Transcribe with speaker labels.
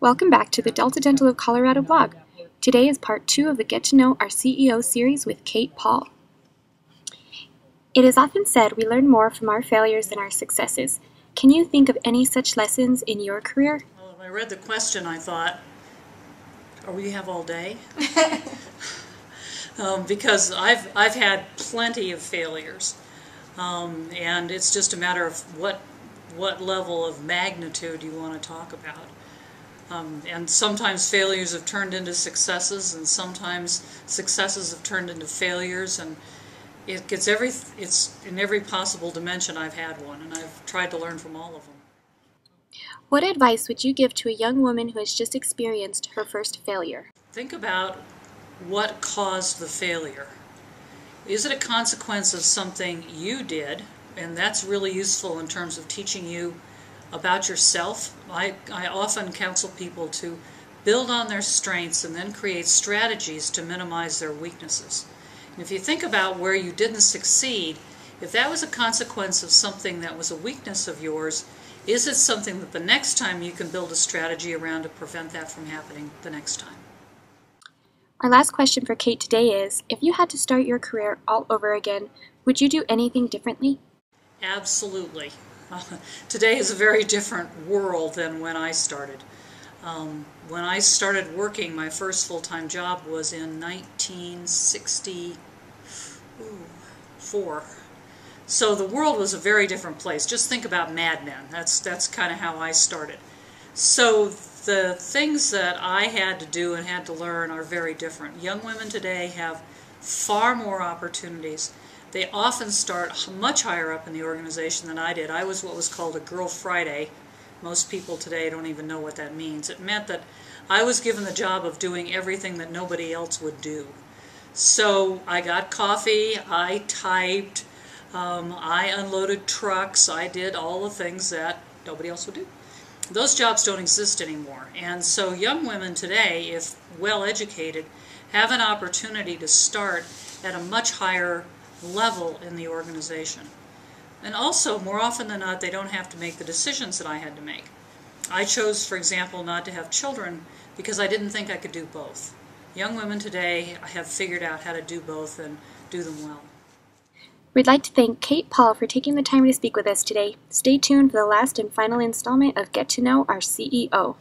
Speaker 1: Welcome back to the Delta Dental of Colorado blog. Today is part 2 of the Get to Know Our CEO series with Kate Paul. It is often said we learn more from our failures than our successes. Can you think of any such lessons in your career?
Speaker 2: Well, when I read the question, I thought, are we have all day? Because I've had plenty of failures, and it's just a matter of what level of magnitude you want to talk about. And sometimes failures have turned into successes, and sometimes successes have turned into failures, and it's in every possible dimension. I've had one, and I've tried to learn from all of them.
Speaker 1: What advice would you give to a young woman who has just experienced her first failure?
Speaker 2: Think about what caused the failure. Is it a consequence of something you did? And that's really useful in terms of teaching you about yourself. I often counsel people to build on their strengths and then create strategies to minimize their weaknesses. And if you think about where you didn't succeed, if that was a consequence of something that was a weakness of yours, is it something that the next time you can build a strategy around to prevent that from happening the next time?
Speaker 1: Our last question for Kate today is, if you had to start your career all over again, would you do anything differently?
Speaker 2: Absolutely. Today is a very different world than when I started. When I started working, my first full-time job was in 1964. So the world was a very different place. Just think about Mad Men. That's kind of how I started. So the things that I had to do and had to learn are very different. Young women today have far more opportunities. They often start much higher up in the organization than I did. I was what was called a Girl Friday. Most people today don't even know what that means. It meant that I was given the job of doing everything that nobody else would do. So I got coffee, I typed, I unloaded trucks, I did all the things that nobody else would do. Those jobs don't exist anymore. And so young women today, if well educated, have an opportunity to start at a much higher level in the organization. And also, more often than not, they don't have to make the decisions that I had to make. I chose, for example, not to have children because I didn't think I could do both. Young women today have figured out how to do both and do them well.
Speaker 1: We'd like to thank Kate Paul for taking the time to speak with us today. Stay tuned for the last and final installment of Get to Know Our CEO.